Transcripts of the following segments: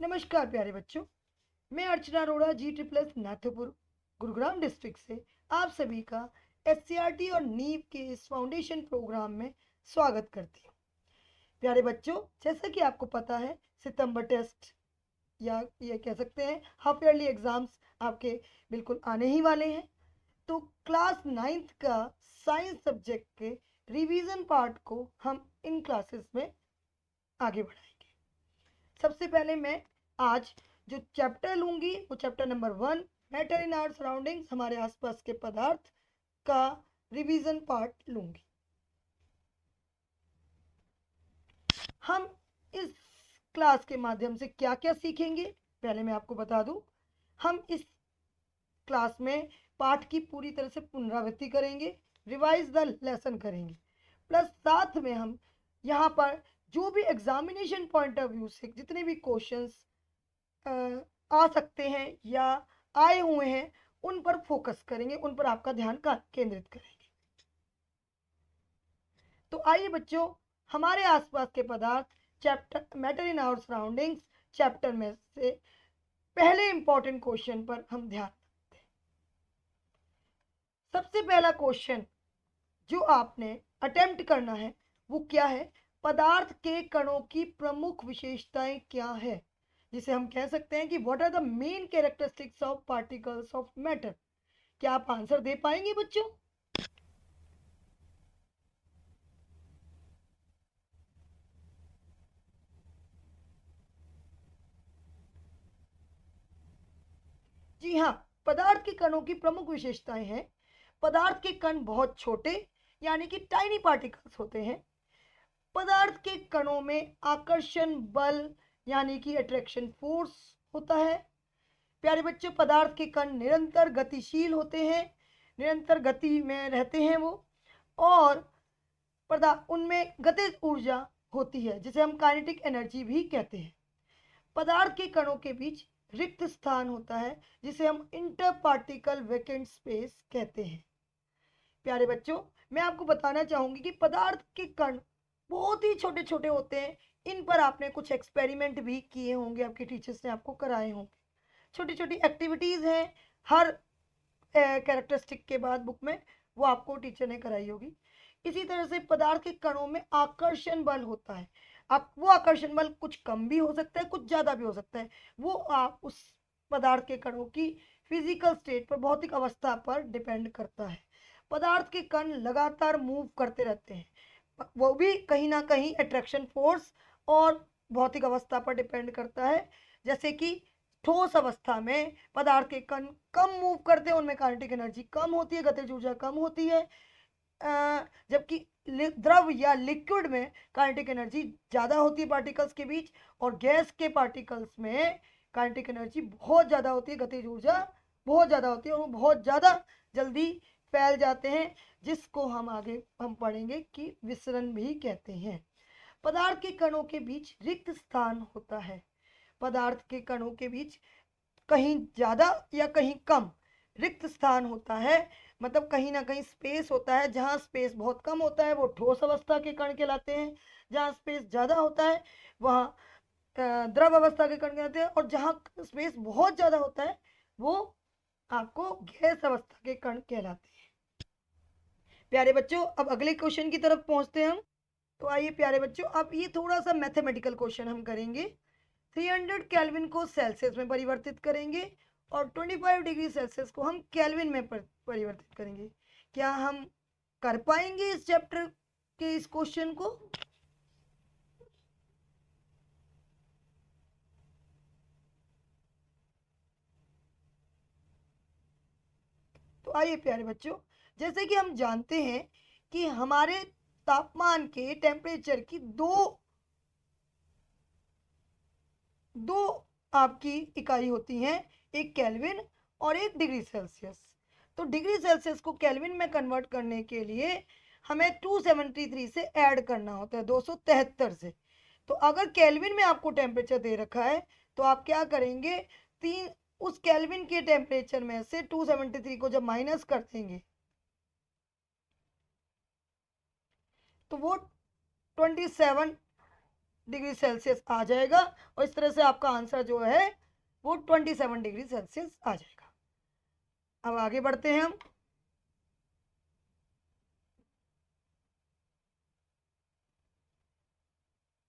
नमस्कार प्यारे बच्चों, मैं अर्चना अरोड़ा G++ नाथोपुर गुरुग्राम डिस्ट्रिक्ट से आप सभी का SCRT और नीव के इस फाउंडेशन प्रोग्राम में स्वागत करती हूँ। प्यारे बच्चों, जैसा कि आपको पता है, सितंबर टेस्ट या ये कह सकते हैं हाफ ईयरली एग्जाम्स आपके बिल्कुल आने ही वाले हैं। तो क्लास 9th का साइंस सब्जेक्ट के रिवीजन पार्ट को हम इन क्लासेस में आगे बढ़ाएंगे। सबसे पहले मैं आज जो चैप्टर लूंगी वो chapter number 1 matter in our surroundings, हमारे आसपास के पदार्थ का रिवीजन पार्ट लूंगी। हम इस क्लास के माध्यम से क्या क्या सीखेंगे, पहले मैं आपको बता दूं। हम इस क्लास में पाठ की पूरी तरह से पुनरावृत्ति करेंगे, रिवाइज द लेसन करेंगे, प्लस साथ में हम यहाँ पर जो भी एग्जामिनेशन पॉइंट ऑफ व्यू से जितने भी क्वेश्चंस आ सकते हैं या आए हुए हैं उन पर फोकस करेंगे, उन पर आपका ध्यान केंद्रित करेंगे। तो आइए बच्चों, हमारे आसपास के पदार्थ chapter matter in our surroundings chapter में से पहले इंपॉर्टेंट क्वेश्चन पर हम ध्यान देते हैं। सबसे पहला क्वेश्चन जो आपने अटेम्प्ट करना है वो क्या है? पदार्थ के कणों की प्रमुख विशेषताएं क्या है, जिसे हम कह सकते हैं कि what are the main characteristics of particles of matter. क्या आप आंसर दे पाएंगे बच्चों? जी हाँ, पदार्थ के कणों की प्रमुख विशेषताएं हैं। पदार्थ के कण बहुत छोटे यानी कि टाइनी पार्टिकल्स होते हैं। पदार्थ के कणों में आकर्षण बल यानी कि अट्रैक्शन फोर्स होता है। प्यारे बच्चों, पदार्थ के कण निरंतर गतिशील होते हैं, निरंतर गति में रहते हैं वो, और पदार्थ उनमें गतिज ऊर्जा होती है जिसे हम काइनेटिक एनर्जी भी कहते हैं। पदार्थ के कणों के बीच रिक्त स्थान होता है जिसे हम इंटर पार्टिकल वैकेंट स्पेस कहते हैं। प्यारे बच्चों, मैं आपको बताना चाहूंगी कि पदार्थ के कण बहुत ही छोटे छोटे होते हैं। इन पर आपने कुछ एक्सपेरिमेंट भी किए होंगे, आपके टीचर्स ने आपको कराए होंगे। छोटी छोटी एक्टिविटीज हैं हर कैरेक्टरिस्टिक के बाद बुक में, वो आपको टीचर ने कराई होगी। इसी तरह से पदार्थ के कणों में आकर्षण बल होता है। आप वो आकर्षण बल कुछ कम भी हो सकता है, कुछ ज्यादा भी हो सकता है। वो आप उस पदार्थ के कणों की फिजिकल स्टेट पर, भौतिक अवस्था पर डिपेंड करता है। पदार्थ के कण लगातार मूव करते रहते हैं, वो भी कहीं ना कहीं अट्रैक्शन फोर्स और भौतिक अवस्था पर डिपेंड करता है। जैसे कि ठोस अवस्था में पदार्थ के कण कम मूव करते हैं, उनमें काइनेटिक एनर्जी कम होती है, गतिज ऊर्जा कम होती है। जबकि द्रव या लिक्विड में काइनेटिक एनर्जी ज़्यादा होती है पार्टिकल्स के बीच, और गैस के पार्टिकल्स में काइनेटिक एनर्जी बहुत ज़्यादा होती है, गतिज ऊर्जा बहुत ज़्यादा होती है, और वो बहुत ज़्यादा जल्दी फैल जाते हैं, जिसको हम आगे पढ़ेंगे कि विसरण भी कहते हैं। पदार्थ के कणों के बीच रिक्त स्थान होता है। पदार्थ के कणों के बीच कहीं ज़्यादा या कहीं कम रिक्त स्थान होता है, मतलब कहीं ना कहीं स्पेस होता है। जहाँ स्पेस बहुत कम होता है वो ठोस अवस्था के कण कहलाते हैं, जहाँ स्पेस ज़्यादा होता है वहाँ द्रव अवस्था के कण कहलाते हैं, और जहाँ स्पेस बहुत ज़्यादा होता है वो आपको गैस अवस्था के कण कहलाते हैं। प्यारे बच्चों, अब अगले क्वेश्चन की तरफ पहुंचते हैं हम। तो आइए प्यारे बच्चों, अब ये थोड़ा सा मैथमेटिकल क्वेश्चन हम करेंगे। 300 केल्विन को सेल्सियस में परिवर्तित करेंगे और 25 डिग्री सेल्सियस को हम केल्विन में परिवर्तित करेंगे। क्या हम कर पाएंगे इस चैप्टर के इस क्वेश्चन को? तो आइए प्यारे बच्चों, जैसे कि हम जानते हैं कि हमारे तापमान के टेम्परेचर की दो आपकी इकाई होती हैं, एक केल्विन और एक डिग्री सेल्सियस। तो डिग्री सेल्सियस को केल्विन में कन्वर्ट करने के लिए हमें 273 से ऐड करना होता है, 273 से। तो अगर केल्विन में आपको टेम्परेचर दे रखा है तो आप क्या करेंगे, तीन उस केल्विन के टेम्परेचर में से 273 को जब माइनस कर देंगे तो वो 27 डिग्री सेल्सियस आ जाएगा और इस तरह से आपका आंसर जो है वो 27 डिग्री सेल्सियस आ जाएगा। अब आगे बढ़ते हैं हम।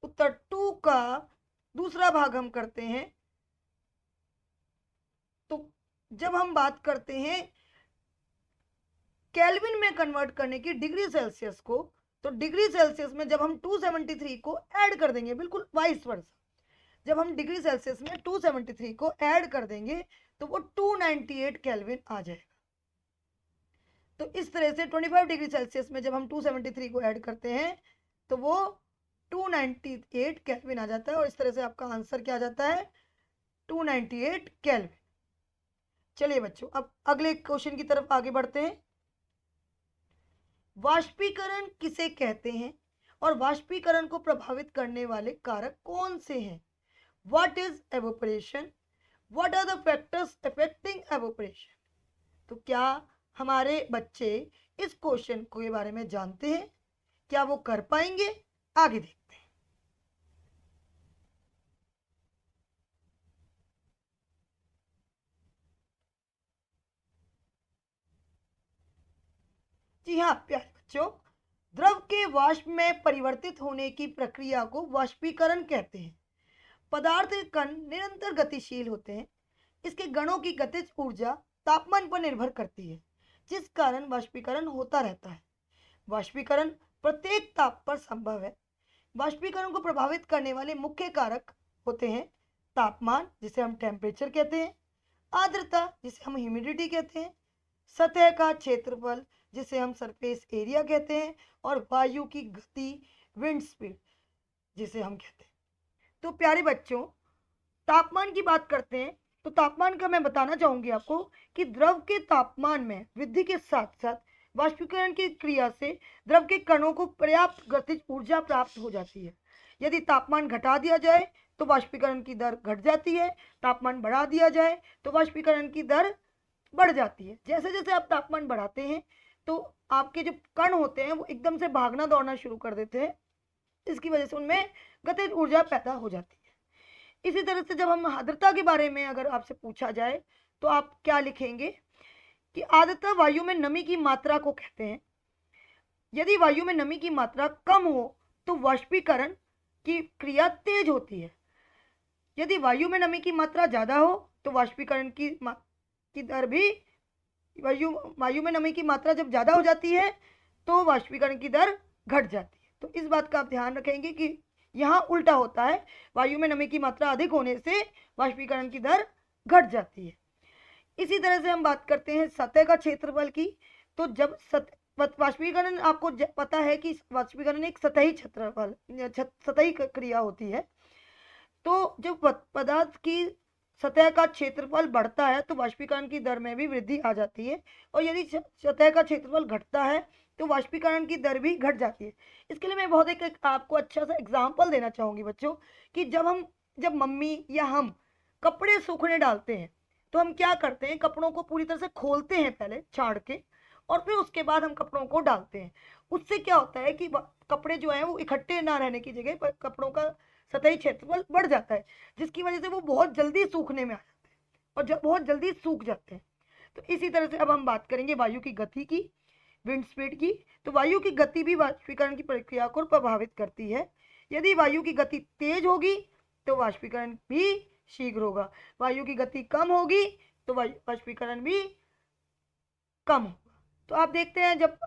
उत्तर 2 का दूसरा भाग हम करते हैं। तो जब हम बात करते हैं केल्विन में कन्वर्ट करने की डिग्री सेल्सियस को, तो डिग्री सेल्सियस में जब हम 273 को ऐड कर देंगे, बिल्कुल वाइस वर्सा, जब हम डिग्री सेल्सियस में 273 को ऐड कर देंगे तो वो 298 केल्विन आ जाएगा। तो इस तरह से 25 डिग्री सेल्सियस में जब हम 273 को ऐड करते हैं तो वो 298 केल्विन आ जाता है और इस तरह से आपका आंसर क्या आ जाता है, 298 केल्विन। चलिए बच्चों, अब अगले क्वेश्चन की तरफ आगे बढ़ते हैं। वाष्पीकरण किसे कहते हैं और वाष्पीकरण को प्रभावित करने वाले कारक कौन से हैं? What is evaporation? What are the factors affecting evaporation? तो क्या हमारे बच्चे इस क्वेश्चन के बारे में जानते हैं? क्या वो कर पाएंगे? आगे देखते हैं। जी हाँ प्यारे बच्चों, द्रव के वाष्प में परिवर्तित होने की प्रक्रिया को वाष्पीकरण कहते हैं। पदार्थ के कण निरंतर गतिशील होते हैं। इसके गणों की गतिज ऊर्जा तापमान पर निर्भर करती है, जिस कारण वाष्पीकरण होता रहता है। वाष्पीकरण प्रत्येक ताप पर संभव है। वाष्पीकरण को प्रभावित करने वाले मुख्य कारक होते हैं तापमान, जिसे हम टेम्परेचर कहते हैं, आर्द्रता, जिसे हम ह्यूमिडिटी कहते हैं, सतह का क्षेत्रफल, जिसे हम सरफेस एरिया कहते हैं, और वायु की गति, विंड स्पीड, जिसे हम कहते हैं। तो प्यारे बच्चों, तापमान की बात करते हैं तो तापमान का मैं बताना चाहूंगी आपको कि द्रव के तापमान में वृद्धि के साथ साथ वाष्पीकरण की क्रिया से द्रव के कणों को पर्याप्त गतिज ऊर्जा प्राप्त हो जाती है। यदि तापमान घटा दिया जाए तो वाष्पीकरण की दर घट जाती है, तापमान बढ़ा दिया जाए तो वाष्पीकरण की दर बढ़ जाती है। जैसे जैसे आप तापमान बढ़ाते हैं तो आपके जो कण होते हैं वो एकदम से भागना दौड़ना शुरू कर देते हैं, इसकी वजह से उनमें गतिज ऊर्जा पैदा हो जाती है। इसी तरह से जब हम आर्द्रता के बारे में अगर आपसे पूछा जाए तो आप क्या लिखेंगे कि आर्द्रता वायु में नमी की मात्रा को कहते हैं। यदि वायु में नमी की मात्रा कम हो तो वाष्पीकरण की क्रिया तेज होती है। यदि वायु में नमी की मात्रा ज्यादा हो तो वाष्पीकरण की दर भी वायु में नमी की मात्रा जब ज्यादा हो जाती है तो वाष्पीकरण की दर घट जाती है। तो इस बात का आप ध्यान रखेंगे कि यहाँ उल्टा होता है, वायु में नमी की मात्रा अधिक होने से वाष्पीकरण की दर घट जाती है। इसी तरह से हम बात करते हैं सतह का क्षेत्रफल की। तो जब वाष्पीकरण, आपको पता है कि वाष्पीकरण एक सतही क्षेत्रफल सतही क्रिया होती है। तो जब पदार्थ की सतह का क्षेत्रफल बढ़ता है तो वाष्पीकरण की दर में भी वृद्धि आ जाती है, और यदि सतह का क्षेत्रफल घटता है तो वाष्पीकरण की दर भी घट जाती है। इसके लिए मैं बहुत एक आपको अच्छा सा एग्जाम्पल देना चाहूंगी बच्चों कि जब मम्मी या हम कपड़े सूखने डालते हैं तो हम क्या करते हैं, कपड़ों को पूरी तरह से खोलते हैं पहले छाड़ के, और फिर उसके बाद हम कपड़ों को डालते हैं। उससे क्या होता है कि कपड़े जो है वो इकट्ठे ना रहने की जगह पर कपड़ों का सतही क्षेत्रफल बढ़ जाता है, जिसकी वजह से वो बहुत जल्दी सूखने में आ जाते हैं और बहुत जल्दी सूख जाते हैं। तो इसी तरह से अब हम बात करेंगे वायु की गति की, विंड स्पीड की। तो वायु की गति भी वाष्पीकरण की प्रक्रिया को प्रभावित करती है। यदि वायु की गति तेज होगी तो वाष्पीकरण भी शीघ्र होगा, वायु की गति कम होगी तो वाष्पीकरण भी कम होगा। तो आप देखते हैं जब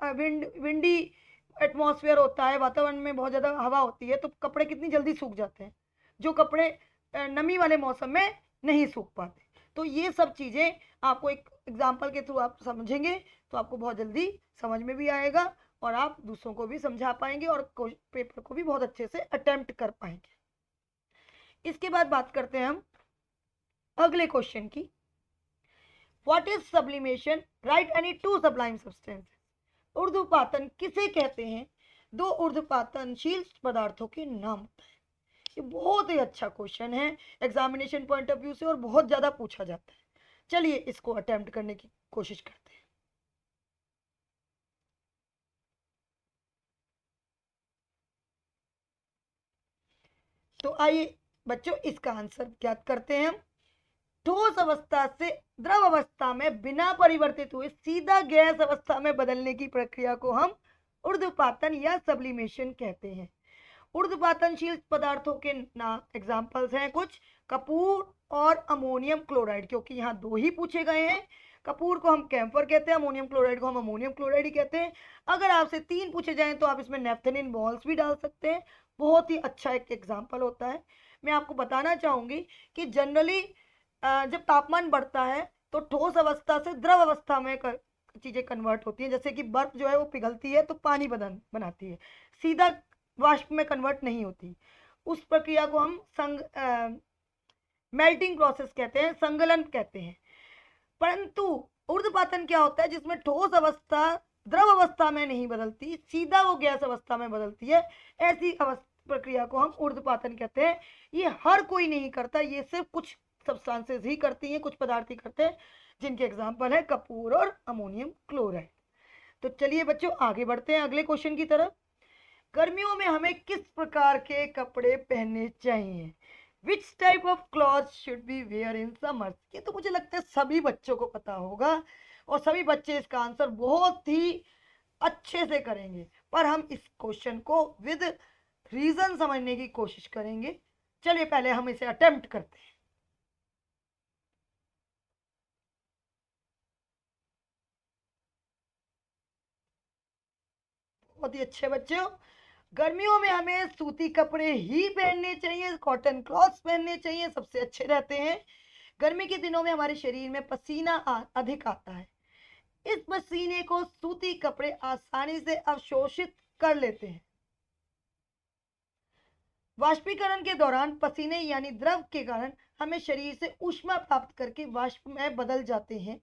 विंडी एटमॉस्फेयर होता है, वातावरण में बहुत ज़्यादा हवा होती है, तो कपड़े कितनी जल्दी सूख जाते हैं, जो कपड़े नमी वाले मौसम में नहीं सूख पाते। तो ये सब चीज़ें आपको एक एग्जाम्पल के थ्रू आप समझेंगे तो आपको बहुत जल्दी समझ में भी आएगा और आप दूसरों को भी समझा पाएंगे और पेपर को भी बहुत अच्छे से अटेम्प्ट कर पाएंगे। इसके बाद बात करते हैं हम अगले क्वेश्चन की। What is sublimation? Write any two sublime substances. ऊर्ध्वपातन किसे कहते हैं? दो ऊर्ध्वपातनशील पदार्थों के नाम बताएं। ये बहुत ही अच्छा क्वेश्चन है एग्जामिनेशन पॉइंट ऑफ व्यू से और बहुत ज्यादा पूछा जाता है। चलिए इसको अटेम्प्ट करने की कोशिश करते हैं। तो आइए बच्चों इसका आंसर ज्ञात करते हैं हम। ठोस अवस्था से द्रव अवस्था में बिना परिवर्तित हुए सीधा गैस अवस्था में बदलने की प्रक्रिया को हम ऊर्ध्वपातन या सब्लिमेशन कहते हैं। ऊर्ध्वपातनशील पदार्थों के नाम एग्जाम्पल्स हैं कुछ, कपूर और अमोनियम क्लोराइड, क्योंकि यहाँ दो ही पूछे गए हैं। कपूर को हम कैम्फर कहते हैं, अमोनियम क्लोराइड को हम अमोनियम क्लोराइड ही कहते हैं। अगर आपसे 3 पूछे जाएं तो आप इसमें नेफ्थेलिन बॉल्स भी डाल सकते हैं, बहुत ही अच्छा एक एग्जाम्पल होता है। मैं आपको बताना चाहूंगी कि जनरली जब तापमान बढ़ता है तो ठोस अवस्था से द्रव अवस्था में चीजें कन्वर्ट होती हैं। जैसे कि बर्फ जो है वो पिघलती है तो पानी बनाती है, सीधा वाष्प में कन्वर्ट नहीं होती। उस प्रक्रिया को हम मेल्टिंग प्रोसेस कहते हैं, संगलन कहते हैं। परंतु ऊर्ध्वपातन क्या होता है, जिसमें ठोस अवस्था द्रव अवस्था में नहीं बदलती, सीधा वो गैस अवस्था में बदलती है। ऐसी प्रक्रिया को हम ऊर्ध्वपातन कहते हैं। ये हर कोई नहीं करता, ये सिर्फ कुछ सब्सटेंसेस ही करती हैं, कुछ पदार्थ ही करते हैं, जिनके एग्जाम्पल है कपूर और अमोनियम क्लोराइड। तो चलिए बच्चों आगे बढ़ते हैं अगले क्वेश्चन की तरफ। गर्मियों में हमें किस प्रकार के कपड़े पहनने चाहिए? Which type of clothes should we wear in summer? ये तो मुझे लगता है सभी बच्चों को पता होगा और सभी बच्चे इसका आंसर बहुत ही अच्छे से करेंगे, पर हम इस क्वेश्चन को विद रीजन समझने की कोशिश करेंगे। चलिए पहले हम इसे अटेम्प्ट करते हैं। बहुत ही अच्छे बच्चों, गर्मियों में हमें सूती कपड़े ही पहनने चाहिए, कॉटन क्लॉथ्स पहनने चाहिए, सबसे अच्छे रहते हैं। गर्मी के दिनों में हमारे शरीर में पसीना अधिक आता है। इस पसीने को सूती कपड़े आसानी से अवशोषित कर लेते हैं। वाष्पीकरण के दौरान पसीने यानी द्रव के कारण हमें शरीर से ऊष्मा प्राप्त करके वाष्प में बदल जाते हैं।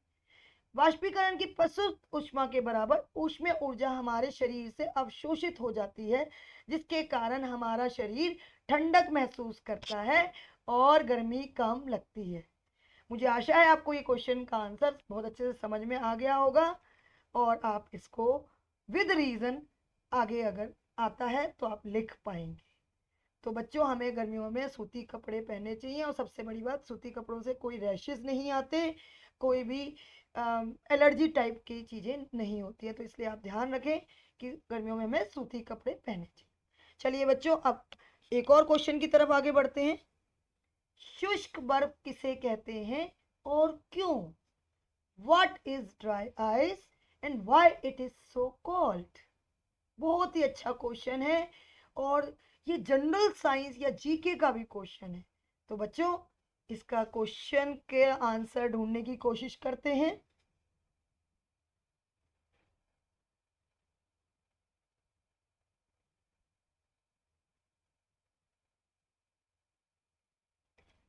वाष्पीकरण की प्रस्तुत ऊष्मा के बराबर ऊष्मीय ऊर्जा हमारे शरीर से अवशोषित हो जाती है, जिसके कारण हमारा शरीर ठंडक महसूस करता है और गर्मी कम लगती है। मुझे आशा है आपको ये क्वेश्चन का आंसर बहुत अच्छे से समझ में आ गया होगा और आप इसको विद रीजन आगे अगर आता है तो आप लिख पाएंगे। तो बच्चों हमें गर्मियों में सूती कपड़े पहनने चाहिए और सबसे बड़ी बात, सूती कपड़ों से कोई रैशेस नहीं आते, कोई भी एलर्जी टाइप की चीज़ें नहीं होती है। तो इसलिए आप ध्यान रखें कि गर्मियों में हमें सूती कपड़े पहनने चाहिए। चलिए बच्चों अब एक और क्वेश्चन की तरफ आगे बढ़ते हैं। शुष्क बर्फ किसे कहते हैं और क्यों? What is dry ice and why it is so called? बहुत ही अच्छा क्वेश्चन है और ये जनरल साइंस या जीके का भी क्वेश्चन है। तो बच्चों इसका क्वेश्चन के आंसर ढूंढने की कोशिश करते हैं।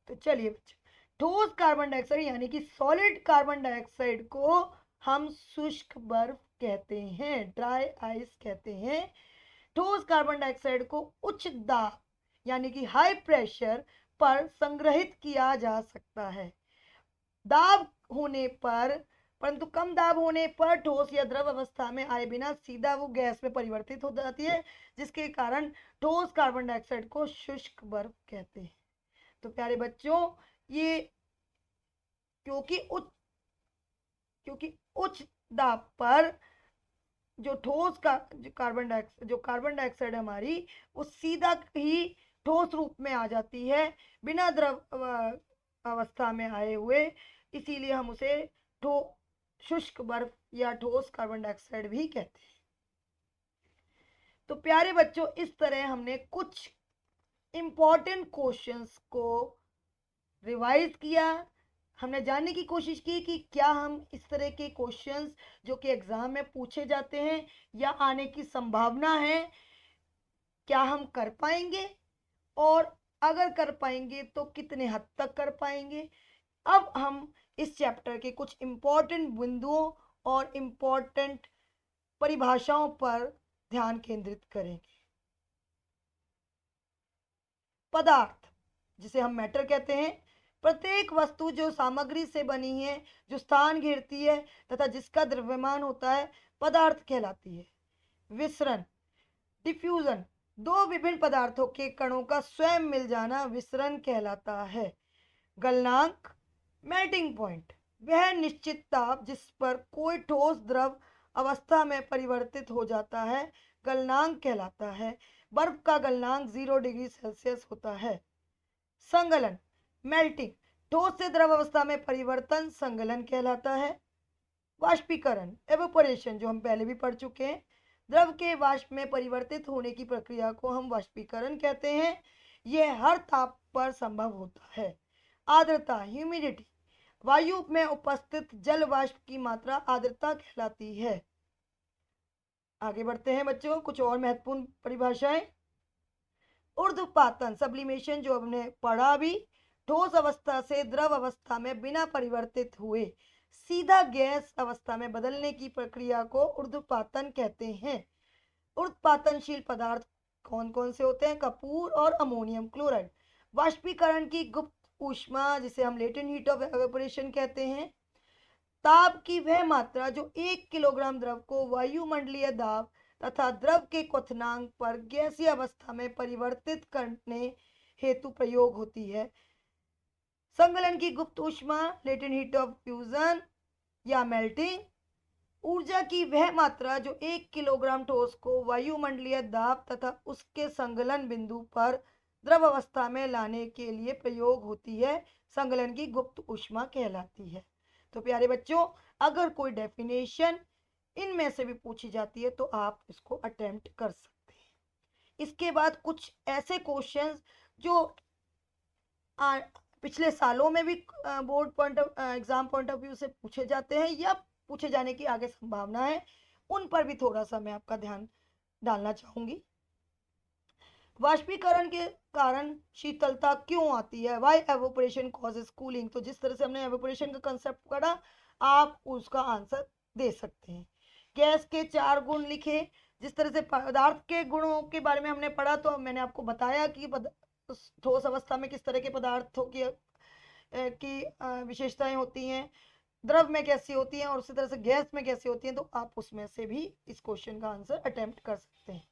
तो चलिए बच्चों, ठोस कार्बन डाइऑक्साइड यानी कि सॉलिड कार्बन डाइऑक्साइड को हम शुष्क बर्फ कहते हैं, ड्राई आइस कहते हैं। ठोस कार्बन डाइऑक्साइड को उच्च दाब यानी कि हाई प्रेशर पर संग्रहित किया जा सकता है। दाब होने पर, परंतु कम दाब होने पर ठोस या द्रव अवस्था में आए बिना सीधा वो गैस में परिवर्तित हो जाती है, जिसके कारण ठोस कार्बन डाइऑक्साइड को शुष्क बर्फ कहते हैं। तो प्यारे बच्चों ये क्योंकि उच्च दाब पर जो ठोस का जो कार्बन डाइऑक्साइड हमारी वो सीधा ही ठोस रूप में आ जाती है बिना द्रव अवस्था में आए हुए, इसीलिए हम उसे शुष्क बर्फ या ठोस कार्बन डाइऑक्साइड भी कहते हैं। तो प्यारे बच्चों इस तरह हमने कुछ इंपॉर्टेंट क्वेश्चंस को रिवाइज किया। हमने जानने की कोशिश की कि क्या हम इस तरह के क्वेश्चंस जो कि एग्जाम में पूछे जाते हैं या आने की संभावना है, क्या हम कर पाएंगे और अगर कर पाएंगे तो कितने हद तक कर पाएंगे। अब हम इस चैप्टर के कुछ इंपॉर्टेंट बिंदुओं और इंपॉर्टेंट परिभाषाओं पर ध्यान केंद्रित करेंगे। पदार्थ जिसे हम मैटर कहते हैं, प्रत्येक वस्तु जो सामग्री से बनी है, जो स्थान घेरती है तथा जिसका द्रव्यमान होता है, पदार्थ कहलाती है। विसरण डिफ्यूजन दो विभिन्न पदार्थों के कणों का स्वयं मिल जाना विसरण कहलाता है। गलनांक, मेल्टिंग पॉइंट, वह निश्चित ताप जिस पर कोई ठोस द्रव अवस्था में परिवर्तित हो जाता है, गलनांक कहलाता है। बर्फ का गलनांक 0 डिग्री सेल्सियस होता है। संगलन, मेल्टिंग, ठोस से द्रव अवस्था में परिवर्तन संगलन कहलाता है। वाष्पीकरण, एवोपरेशन, जो हम पहले भी पढ़ चुके हैं, द्रव के वाष्प में परिवर्तित होने की प्रक्रिया को हम वाष्पीकरण कहते हैं। यह हर ताप पर संभव होता है। आर्द्रता, ह्यूमिडिटी, वायु में उपस्थित जल वाष्प की मात्रा आर्द्रता कहलाती है। आगे बढ़ते हैं बच्चों, कुछ और महत्वपूर्ण परिभाषाएं। ऊर्ध्वपातन, सब्लिमेशन, जो हमने पढ़ा अभी, ठोस अवस्था से द्रव अवस्था में बिना परिवर्तित हुए सीधा गैस अवस्था में बदलने की प्रक्रिया को ऊर्ध्वपातन कहते हैं। ऊर्ध्वपातनशील पदार्थ कौन कौन से होते हैं? कपूर और अमोनियम क्लोराइड। वाष्पीकरण की गुप्त ऊष्मा, जिसे हम लेटेंट हीट ऑफ एवेपोरेशन कहते हैं। ताप की वह मात्रा जो 1 किलोग्राम द्रव को वायुमंडलीय दाब तथा द्रव के क्वथनांक पर गैसीय अवस्था में परिवर्तित करने हेतु प्रयोग होती है। संगलन की गुप्त ऊष्मा, लेटेंट हीट ऑफ फ्यूजन या मेल्टिंग। ऊर्जा की वह मात्रा जो 1 किलोग्राम ठोस को वायुमंडलीय दाब तथा उसके संगलन बिंदु पर द्रव अवस्था में लाने के लिए प्रयोग होती है, संगलन की गुप्त ऊष्मा कहलाती है। तो प्यारे बच्चों, अगर कोई डेफिनेशन इनमें से भी पूछी जाती है तो आप इसको अटेम्प्ट कर सकते हैं। इसके बाद कुछ ऐसे क्वेश्चंस जो पिछले सालों में भी board point of exam point of view से पूछे जाते हैं या पूछे जाने की आगे संभावना है, उन पर भी थोड़ा सा मैं आपका ध्यान डालना चाहूंगी। वाष्पीकरण के कारण शीतलता क्यों आती है? Why evaporation causes cooling. तो जिस तरह से हमने एवोपरेशन का कंसेप्ट पढ़ा, आप उसका आंसर दे सकते हैं। गैस के 4 गुण लिखे। जिस तरह से पदार्थ के गुणों के बारे में हमने पढ़ा, तो मैंने आपको बताया कि ठोस अवस्था में किस तरह के पदार्थों की विशेषताएं होती हैं, द्रव में कैसी होती हैं और उसी तरह से गैस में कैसी होती हैं। तो आप उसमें से भी इस क्वेश्चन का आंसर अटेम्प्ट कर सकते हैं।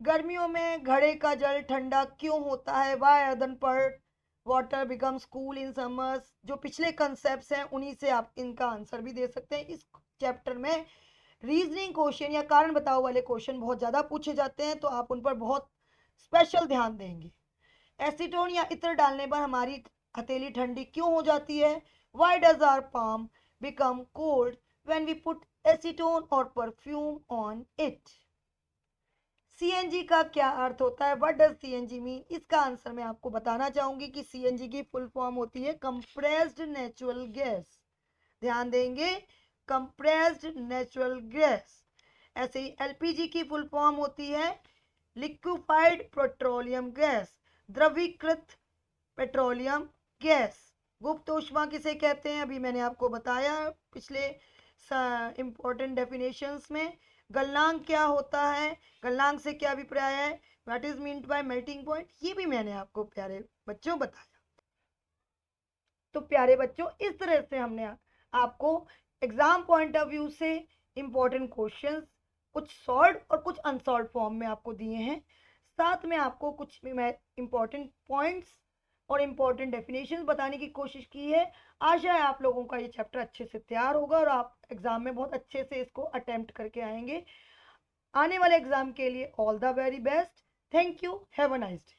गर्मियों में घड़े का जल ठंडा क्यों होता है? वाई अर्दन पर water becomes cool in summers. जो पिछले कंसेप्ट्स हैं उन्हीं से आप इनका आंसर भी दे सकते हैं। इस चैप्टर में रीजनिंग क्वेश्चन या कारण बताओ वाले क्वेश्चन बहुत ज़्यादा पूछे जाते हैं, तो आप उन पर बहुत स्पेशल ध्यान देंगे। एसीटोन या इत्र डालने पर हमारी हथेली ठंडी क्यों हो जाती है? Why does our palm become cold when we put acetone or perfume on it? CNG का क्या अर्थ होता है? What does CNG mean? इसका आंसर मैं आपको बताना चाहूंगी कि सीएनजी की फुल फॉर्म होती है कंप्रेस्ड नेचुरल गैस। ध्यान देंगे, कंप्रेस्ड नेचुरल गैस। ऐसे ही एलपीजी की फुल फॉर्म होती है लिक्विफाइड पेट्रोलियम गैस, द्रवीकृत पेट्रोलियम गैस। गुप्त ऊष्मा किसे कहते हैं? अभी मैंने आपको बताया पिछले इंपॉर्टेंट डेफिनेशंस में। गलनांक क्या होता है? गलनांक से क्या अभिप्राय है? What is meant by melting point? ये भी मैंने आपको प्यारे बच्चों बताया। तो प्यारे बच्चों, इस तरह से हमने आपको एग्जाम पॉइंट ऑफ व्यू से इंपॉर्टेंट क्वेश्चंस कुछ सॉल्व और कुछ अनसॉल्व फॉर्म में आपको दिए हैं। साथ में आपको कुछ इंपॉर्टेंट पॉइंट्स और इम्पॉर्टेंट डेफिनेशंस बताने की कोशिश की है। आशा है आप लोगों का ये चैप्टर अच्छे से तैयार होगा और आप एग्जाम में बहुत अच्छे से इसको अटेम्प्ट करके आएंगे। आने वाले एग्जाम के लिए all the very best. Thank you. Have a nice day.